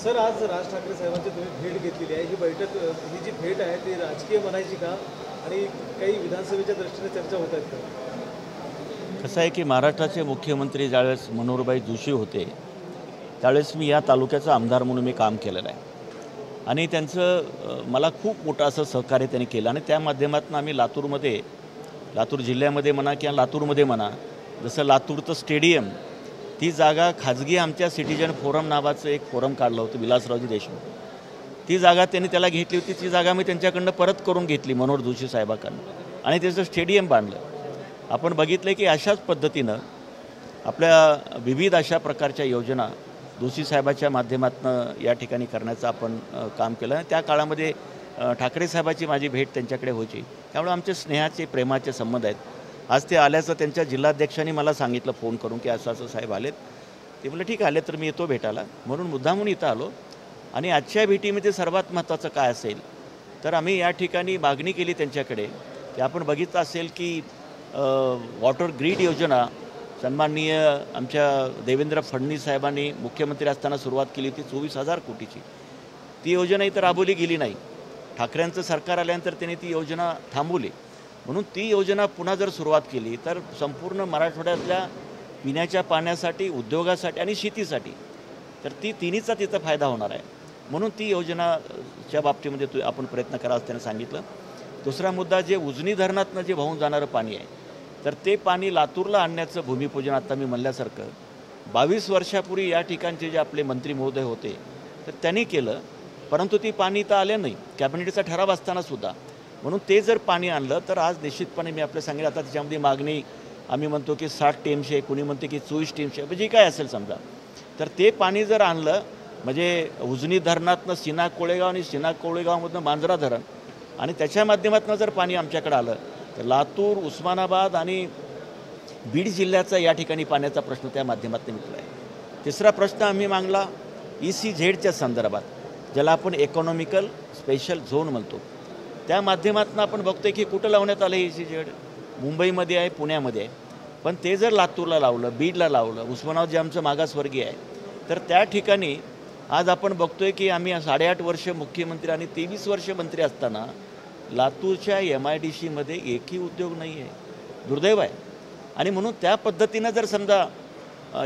Sir, आज राज ठाकरे साहेबांची तुम्ही भेट घेतलेली आहे. ही बैठक, ही जी भेट आहे ती राजकीय म्हणायची का आणि काही विधानसभेच्या दृष्टीने चर्चा होत आहेत का? कसं आहे की महाराष्ट्राचे मुख्यमंत्री ज्यावेळेस मनोहरभाई जोशी होते त्यावेळेस मी या तालुक्याचा आमदार म्हणून मी काम केलेलं आहे आणि त्यांचं मला खूप मोठं असं सहकार्य त्यांनी केलं आणि त्या माध्यमातून आम्ही लातूर जिल्ह्यामध्ये म्हणा किंवा लातूरमध्ये म्हणा, जसं लातूरचं स्टेडियम, ती जागा खाजगी आमच्या सिटीजन फोरम नावाचं एक फोरम काढलं होतं विलासरावजी देशमुख, ती जागा त्यांनी त्याला घेतली होती. ती जागा मी त्यांच्याकडनं परत करून घेतली मनोहर जोशी साहेबांकडनं आणि त्याचं स्टेडियम बांधलं. आपण बघितलं की अशाच पद्धतीनं आपल्या विविध अशा प्रकारच्या योजना जोशी साहेबाच्या माध्यमातून या ठिकाणी करण्याचं आपण काम केलं आणि त्या काळामध्ये ठाकरे साहेबाची माझी भेट त्यांच्याकडे व्हायची. त्यामुळे आमचे स्नेहाचे प्रेमाचे संबंध आहेत. आज ते आल्याचं त्यांच्या जिल्हाध्यक्षांनी मला सांगितलं फोन करून की असं असं साहेब आलेत. ते म्हटलं ठीक आले तर मी येतो भेटायला, म्हणून मुद्दामून इथं आलो. आणि आजच्या भेटीमध्ये सर्वात महत्त्वाचं काय असेल तर आम्ही या ठिकाणी मागणी केली त्यांच्याकडे की आपण बघितलं असेल की वॉटर ग्रीड योजना सन्माननीय आमच्या देवेंद्र फडणवीस साहेबांनी मुख्यमंत्री असताना सुरुवात केली होती 24,000 कोटीची. ती योजना इथं राबवली गेली नाही. ठाकरेंचं सरकार आल्यानंतर त्यांनी ती योजना थांबवली. म्हणून ती योजना पुन्हा जर सुरुवात केली तर संपूर्ण मराठवाड्यातल्या पिण्याच्या पाण्यासाठी, उद्योगासाठी आणि शेतीसाठी तर ती तिन्हीचा तिथं फायदा होणार आहे. म्हणून ती योजनाच्या बाबतीमध्ये आपण प्रयत्न करा असं त्यानं सांगितलं. दुसरा मुद्दा, जे उजनी धरणातनं जे वाहून जाणारं पाणी आहे तर ते पाणी लातूरला आणण्याचं भूमिपूजन आता मी म्हणल्यासारखं 22 वर्षापूर्वी या ठिकाणचे जे आपले मंत्री महोदय होते तर त्यांनी केलं, परंतु ती पाणी इथं आलं नाही कॅबिनेटचा ठराव असतानासुद्धा. म्हणून ते जर पाणी आणलं तर आज निश्चितपणे मी आपल्या सांगेल, आता त्याच्यामध्ये मागणी आम्ही म्हणतो की 60 टीएमसी, कुणी म्हणते की 24 टीएमसी, म्हणजे काय असेल समजा, तर ते पाणी जर आणलं म्हणजे उजनी धरणातनं सीना कोळेगाव आणि सीना कोळेगावमधनं मांजरा धरण आणि त्याच्या माध्यमातून जर पाणी आमच्याकडे आलं तर लातूर, उस्मानाबाद आणि बीड जिल्ह्याचा या ठिकाणी पाण्याचा प्रश्न त्या माध्यमातून मिटला आहे. तिसरा प्रश्न आम्ही मागला ECZच्या संदर्भात, ज्याला आपण इकॉनॉमिकल स्पेशल झोन म्हणतो. त्या माध्यमातून आपण बघतोय की कुठं लावण्यात आलं ECZ, मुंबईमध्ये आहे, पुण्यामध्ये आहे. पण ते जर लातूरला लावलं, बीडला लावलं, उस्मानाबाद जे आमचं मागासवर्गीय आहे तर त्या ठिकाणी आज आपण बघतोय की आम्ही 8.5 वर्ष मुख्यमंत्री आणि 23 वर्ष मंत्री असताना लातूरच्या MIDCमध्ये एकही उद्योग नाही आहे. दुर्दैव आहे. आणि म्हणून त्या पद्धतीनं जर समजा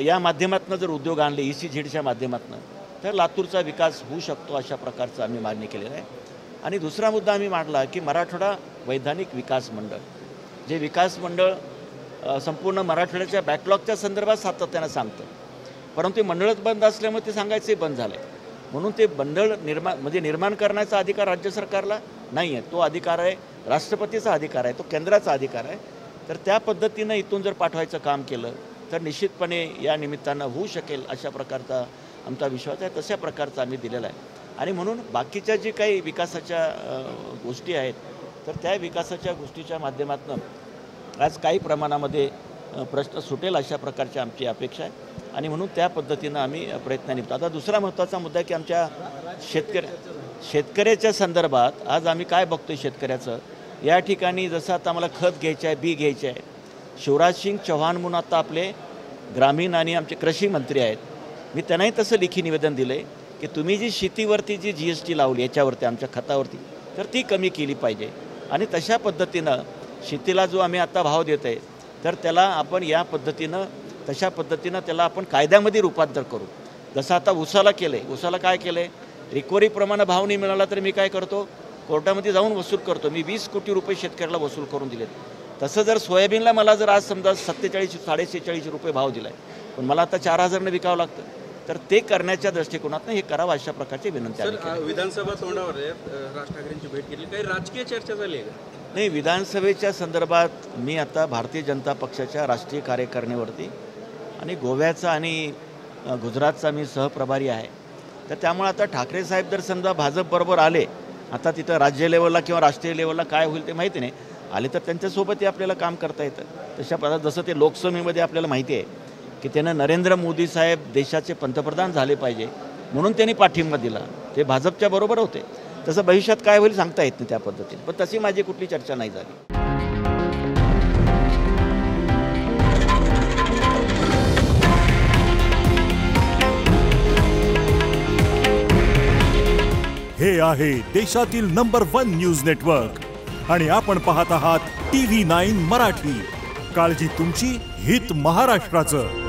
या माध्यमातून जर उद्योग आणले ECZच्या माध्यमातून तर लातूरचा विकास होऊ शकतो, अशा प्रकारचं आम्ही मागणी केलेलं आहे. आणि दुसरा मुद्दा आम्ही मांडला की मराठवाडा वैधानिक विकास मंडळ, जे विकास मंडळ संपूर्ण मराठवाड्याच्या बॅकलॉगच्या संदर्भात सातत्यानं सांगतं, परंतु ते मंडळच बंद असल्यामुळे ते सांगायचे बंद झाले. म्हणून ते मंडळ निर्माण करण्याचा अधिकार राज्य सरकारला नाही आहे. तो अधिकार आहे राष्ट्रपतीचा अधिकार आहे, तो केंद्राचा अधिकार आहे. तर त्या पद्धतीनं इथून जर पाठवायचं काम केलं तर निश्चितपणे या निमित्तानं होऊ शकेल, अशा प्रकारचा आमचा विश्वास आहे. तशा प्रकारचा आम्ही दिलेला आहे. आणि म्हणून बाकीच्या जे काही विकासाच्या गोष्टी आहेत तर त्या विकासाच्या गोष्टीच्या माध्यमातून आज काही प्रमाणामध्ये प्रश्न सुटेल, अशा प्रकारची आमची अपेक्षा आहे. आणि म्हणून त्या पद्धतीनं आम्ही प्रयत्न निघतो. आता दुसरा महत्त्वाचा मुद्दा आहे की आमच्या शेतकऱ्याच्या संदर्भात आज आम्ही काय बघतोय शेतकऱ्याचं या ठिकाणी, जसं आता आम्हाला खत घ्यायचं आहे, बी घ्यायचे आहे. शिवराजसिंग चौहान म्हणून आता आपले ग्रामीण आणि आमचे कृषी मंत्री आहेत, मी त्यांनाही तसं लेखी निवेदन दिलं आहे की तुम्ही जी शेतीवरती जी GST लावली याच्यावरती, आमच्या खतावरती, तर ती कमी केली पाहिजे. आणि तशा पद्धतीनं शेतीला जो आम्ही आता भाव देत आहे तर त्याला आपण या पद्धतीनं तशा पद्धतीनं त्याला आपण कायद्यामध्ये रूपांतर करू. जसं आता उसाला केलं आहे, उसाला काय केलं आहे, रिकव्हरीप्रमाणे भाव नाही मिळाला तर मी काय करतो, कोर्टामध्ये जाऊन वसूल करतो. मी 20 कोटी रुपये शेतकऱ्याला वसूल करून दिलेत. तसं जर सोयाबीनला मला जर आज समजा 47-46 रुपये भाव दिला आहे, पण मला आता 4,000ने विकावं लागतं, तर ते करण्याच्या दृष्टिकोनातून हे करावं, अशा प्रकारची विनंती आहे. विधानसभा तोंडावर राज ठाकरेंची भेट घेतली, काही राजकीय चर्चा झाली आहे का? नाही, विधानसभेच्या संदर्भात मी आता भारतीय जनता पक्षाच्या राष्ट्रीय कार्यकारिणीवरती आणि गोव्याचा आणि गुजरातचा मी सहप्रभारी आहे. तर त्यामुळे आता ठाकरे साहेब जर समजा भाजपबरोबर आले, आता तिथं राज्य लेवलला किंवा राष्ट्रीय लेवलला काय होईल ते माहिती नाही, आले तर त्यांच्यासोबतही आपल्याला काम करता येतं. तशा प्रकारे जसं ते लोकसभेमध्ये आपल्याला माहिती आहे की त्यानं नरेंद्र मोदी साहेब देशाचे पंतप्रधान झाले पाहिजे म्हणून त्यांनी पाठिंबा दिला, ते भाजपच्या बरोबर होते. तसं भविष्यात काय होईल सांगता येत नाही त्या पद्धतीने, पण तशी माझी कुठली चर्चा नाही झाली. हे आहे देशातील नंबर 1 न्यूज नेटवर्क आणि आपण पाहत आहात TV9 मराठी. काळजी तुमची, हित महाराष्ट्राचं.